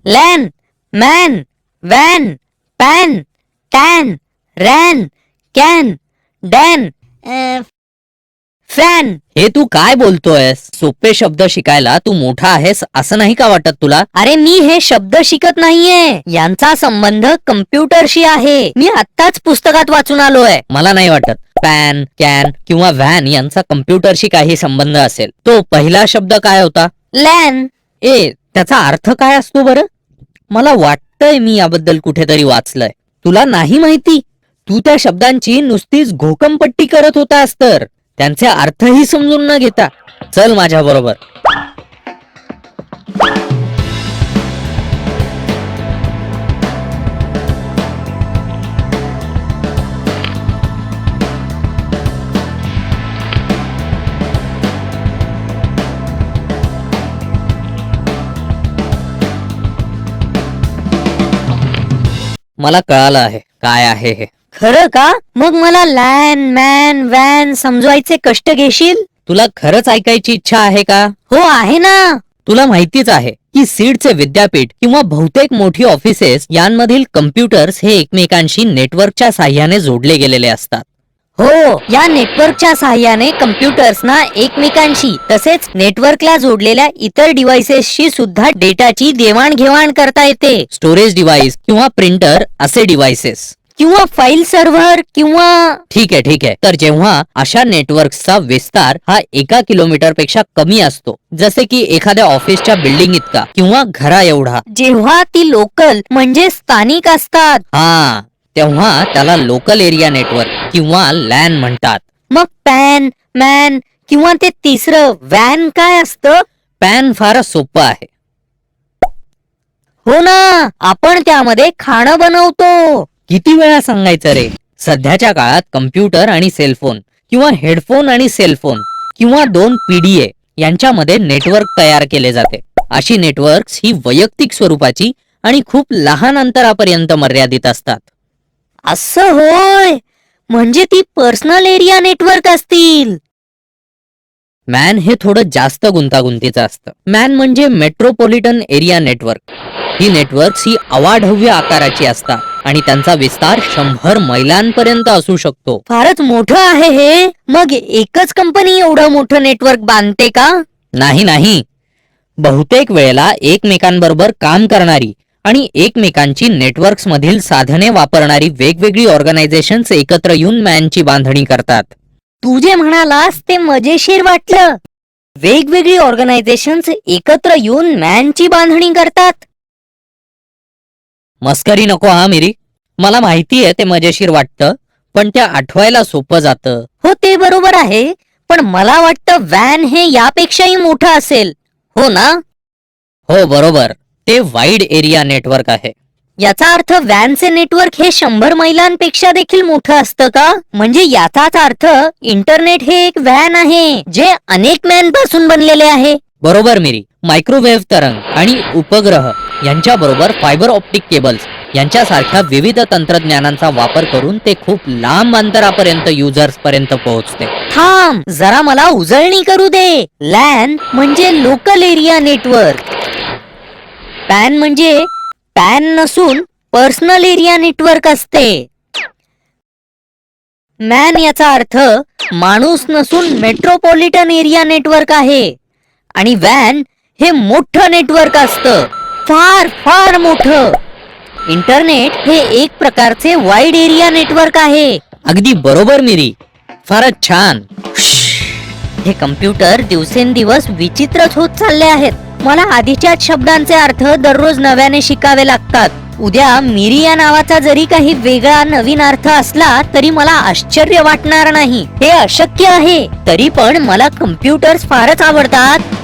LAN, man, van, pan, tan, ran, can, Dan, fan. हे तू काय बोलतोयस? सोपे शब्द शिकायला तू मोठा आहेस असं नाही का वाटत तुला? अरे मी हे शब्द शिकत नाहीये, यांचा संबंध कम्प्युटरशी आहे. मी आत्ताच पुस्तकात वाचून आलोय. मला नाही वाटत पॅन, कॅन किंवा व्हॅन यांचा कम्प्युटरशी काही संबंध असेल. तो पहिला शब्द काय होता? लॅन. त्याचा अर्थ काय असतो बरं? मला वाटतंय मी याबद्दल कुठेतरी वाचलंय. तुला नाही माहिती? तू त्या शब्दांची नुसतीच घोकमपट्टी करत होतास तर त्यांचे अर्थही समजून न घेता. चल माझ्या बरोबर. मला कळालं आहे काय आहे हे. खरं का? मग मला लॅन, मॅन, वॅन समजवायचे कष्ट घेशील? तुला खरंच ऐकायची इच्छा आहे का? हो आहे ना. तुला माहितीच आहे की सीडचे विद्यापीठ किंवा बहुतेक मोठी ऑफिसेस यांमधील कम्प्युटर्स हे एकमेकांशी नेटवर्कच्या साह्याने जोडले गेलेले असतात. हो, या नेटवर्कच्या साहाय्याने कम्प्युटर्सना एकमेकांशी तसेच नेटवर्कला जोडलेल्या इतर डिव्हाइसेसशी सुद्धा डेटाची देवाणघेवाण करता येते. स्टोरेज डिव्हाइस किंवा प्रिंटर असे डिव्हाइसेस किंवा फाईल सर्व्हर किंवा. ठीक आहे. तर जेव्हा अशा नेटवर्कचा विस्तार हा 1 किलोमीटर पेक्षा कमी असतो, जसे की एखाद्या ऑफिसच्या बिल्डिंग इतका किंवा घरा एवढा, जेव्हा ती लोकल म्हणजे स्थानिक असतात, तेव्हा त्याला लोकल एरिया नेटवर्क किंवा लॅन म्हणतात. मग पॅन, मॅन किंवा ते तिसरं वॅन काय असतं? पॅन फारच सोपं आहे. हो ना, आपण त्यामध्ये खाणं बनवतो. किती वेळा सांगायचं रे? सध्याच्या काळात कम्प्युटर आणि सेलफोन किंवा हेडफोन आणि सेलफोन किंवा 2 PDA यांच्यामध्ये नेटवर्क तयार केले जाते. अशी नेटवर्क्स ही वैयक्तिक स्वरूपाची आणि खूप लहान अंतरापर्यंत मर्यादित असतात. असं होय, म्हणजे ती पर्सनल एरिया नेटवर्क असतील. मॅन हे थोडं जास्त गुंतागुंतीचं असतं. मॅन म्हणजे मेट्रोपॉलिटन एरिया नेटवर्क. ही नेटवर्क्स ही अवाढव्य आकाराची असतात आणि त्यांचा विस्तार 100 मैलांपर्यंत असू शकतो. फारच मोठं आहे हे. मग एकच कंपनी एवढं मोठं नेटवर्क बांधते का? नाही. बहुतेक वेळेला एकमेकांबरोबर काम करणारी आणि एकमेकांची नेटवर्क्स मधील साधने वापरणारी वेगवेगळी ऑर्गनायझेशन्स एकत्र येऊन मॅनची बांधणी करतात. तू जे म्हणालास ते मजेशीर वाटलं. वेगवेगळी ऑर्गनायझेशन्स एकत्र येऊन मॅनची बांधणी करतात. मस्करी नको मिरी. मला माहितीये ते मजेशीर वाटतं, पण ते आठवायला सोपं जातं. हो, ते बरोबर आहे, पण मला वाटतं वॅन हे यापेक्षाही मोठं असेल. हो ना? हो बरोबर. ते वाईड एरिया नेटवर्क आहे. याचा अर्थ वॅनचे नेटवर्क हे 100 मैलांपेक्षा देखील मोठं असतं का? म्हणजे याचाच अर्थ इंटरनेट हे एक वॅन आहे जे अनेक मॅन पासून बनलेले आहे. बरोबर मिरी. मायक्रोवेव्ह तरंग आणि उपग्रह यांच्याबरोबर फायबर ऑप्टिक केबल्स यांच्यासारख्या विविध तंत्रज्ञानांचा वापर करून ते खूप लांब अंतरापर्यंत युजर्स पर्यंत पोहोचते. थांब जरा, मला उजळणी करू दे. लॅन म्हणजे लोकल एरिया नेटवर्क. पॅन म्हणजे पॅन नसून पर्सनल एरिया नेटवर्क असते. मॅन याचा अर्थ माणूस नसून मेट्रोपॉलिटन एरिया नेटवर्क आहे. आणि वॅन हे मोठं नेटवर्क असतं, फार फार मोठं. इंटरनेट हे एक प्रकारचे वाईड एरिया नेटवर्क आहे. अगदी बरोबर मिरी. फारच छान. हे कम्प्युटर दिवसेंदिवस विचित्रच होत चालले आहेत. मला आधीच्याच शब्दांचे अर्थ दररोज नव्याने शिकावे लागतात. उद्या मिरी या नावाचा जरी काही वेगळा नवीन अर्थ असला तरी मला आश्चर्य वाटणार नाही. हे अशक्य आहे. तरी पण मला कम्प्युटर्स फारच आवडतात